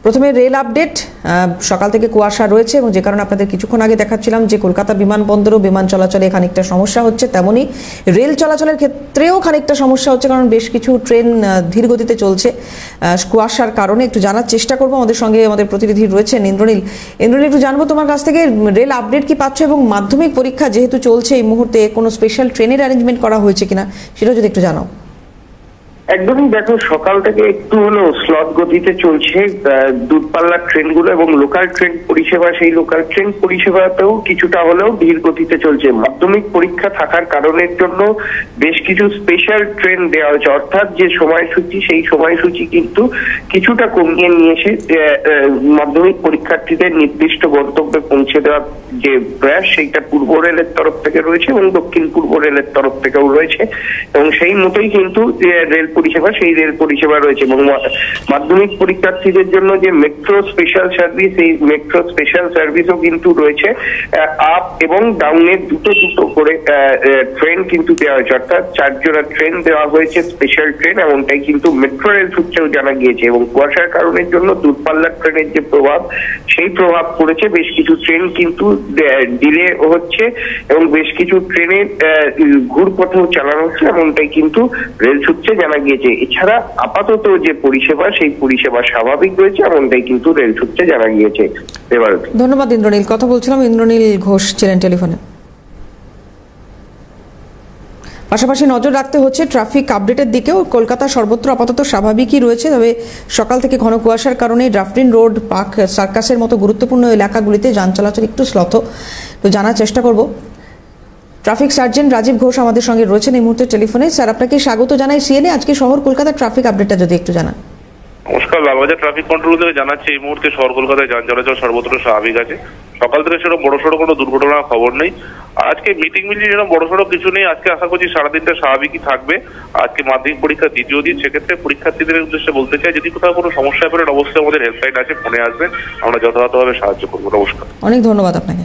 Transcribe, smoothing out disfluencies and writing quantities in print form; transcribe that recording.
প্রথমে rail update. সকাল থেকে কুয়াশা রয়েছে এবং যে কারণে আপনাদের কিছুক্ষণ আগে দেখাচ্ছিলাম যে কলকাতা বিমানবন্দরও বিমান চলাচলে খানিকটা সমস্যা হচ্ছে, তেমনই রেল চলাচলের ক্ষেত্রেও খানিকটা সমস্যা হচ্ছে, কারণ বেশ কিছু ট্রেন ধীর গতিতে চলছে কুয়াশার কারণে। একটু জানার চেষ্টা করবো, আমাদের সঙ্গে আমাদের প্রতিনিধি রয়েছেন ইন্দ্রনীল। ইন্দ্রনীল, একটু জানবো তোমার কাছ থেকে রেল আপডেট কি পাচ্ছ, এবং মাধ্যমিক পরীক্ষা যেহেতু চলছে এই মুহূর্তে কোনো স্পেশাল ট্রেনের অ্যারেঞ্জমেন্ট করা হয়েছে কিনা সেটা যদি একটু জানাও। একদমই, দেখো সকাল থেকে একটু হলেও স্লট গতিতে চলছে দূরপাল্লার ট্রেনগুলো এবং লোকাল ট্রেন পরিষেবা। সেই লোকাল ট্রেন পরিষেবাতেও কিছুটা হলেও ধীর গতিতে চলছে। মাধ্যমিক পরীক্ষা থাকার কারণের জন্য বেশ কিছু স্পেশাল ট্রেন দেওয়া হয়েছে, অর্থাৎ যে সময়সূচি সেই সময়সূচি কিন্তু কিছুটা কমিয়ে নিয়ে এসে মাধ্যমিক পরীক্ষার্থীদের নির্দিষ্ট গন্তব্যে পৌঁছে দেওয়ার যে প্রয়াস সেইটা পূর্ব রেলের তরফ থেকে রয়েছে এবং দক্ষিণ পূর্ব রেলের তরফ থেকেও রয়েছে, এবং সেই মতোই কিন্তু রেল পরিষেবা সেই রেল পরিষেবা রয়েছে। এবং মাধ্যমিক পরীক্ষার্থীদের জন্য যে মেট্রো স্পেশাল সার্ভিস, এই মেট্রো স্পেশাল সার্ভিসও কিন্তু রয়েছে। আপ এবং ডাউনের দুটো করে ট্রেন কিন্তু দেওয়া হয়েছে, অর্থাৎ 4 জোড়া ট্রেন দেওয়া হয়েছে, স্পেশাল ট্রেন, এমনটাই কিন্তু মেট্রো রেল সূত্রেও জানা গিয়েছে। এবং কুয়াশার কারণের জন্য দূরপাল্লার ট্রেনের যে প্রভাব সেই প্রভাব পড়েছে, বেশ কিছু ট্রেন কিন্তু ডিলে হচ্ছে এবং বেশ কিছু ট্রেনের ঘুরপথেও চালানো হচ্ছে, এমনটাই কিন্তু রেল সূত্রে জানা গিয়েছে। এছাড়া আপাতত যে পরিষেবা সেই পরিষেবা স্বাভাবিক রয়েছে, এমনটাই কিন্তু রেল সূত্রে জানা গিয়েছে। ধন্যবাদ ইন্দ্রনীল। কথা বলছিলাম, ইন্দ্রনীল ঘোষ ছিলেন টেলিফোনে। পাশাপাশি নজর রাখতে হচ্ছে ট্রাফিক আপডেটের দিকেও। কলকাতা সর্বত্র আপাতত স্বাভাবিকই রয়েছে, তবে সকাল থেকে ঘন কুয়াশার কারণে ড্রাফটিন রোড, পার্ক সার্কাসের মতো গুরুত্বপূর্ণ এলাকাগুলিতে যান চলাচল একটু স্লথ। তো জানার চেষ্টা করব। ট্রাফিক সার্জেন্ট রাজীব ঘোষ আমাদের সঙ্গে রয়েছেন এই মুহূর্তে টেলিফোনে। স্যার, আপনাকে স্বাগত জানাই সিএনএ। আজকে শহর কলকাতার ট্রাফিক আপডেটটা যদি একটু জানান। নমস্কার, লালবাজার ট্রাফিক কন্ট্রোল থেকে জানাচ্ছি এই মুহূর্তে শহর কলকাতায় যান চলাচল সর্বত্র স্বাভাবিক আছে। সকাল থেকে সেরকম বড়সড় কোনো দুর্ঘটনার খবর নেই। আজকে মিটিং এরকম বড়সড় কিছু নেই। আজকে আশা করছি সারাদিনটা স্বাভাবিকই থাকবে। আজকে মাধ্যমিক পরীক্ষা দ্বিতীয় দিন, সেক্ষেত্রে পরীক্ষার্থীদের উদ্দেশ্যে বলতে চাই, যদি কোথাও কোনো সমস্যায় পড়েন অবশ্যই আমাদের হেল্পলাইন আছে, ফোনে আসবেন, আমরা যথাযথভাবে সাহায্য করবো। নমস্কার, অনেক ধন্যবাদ আপনাকে।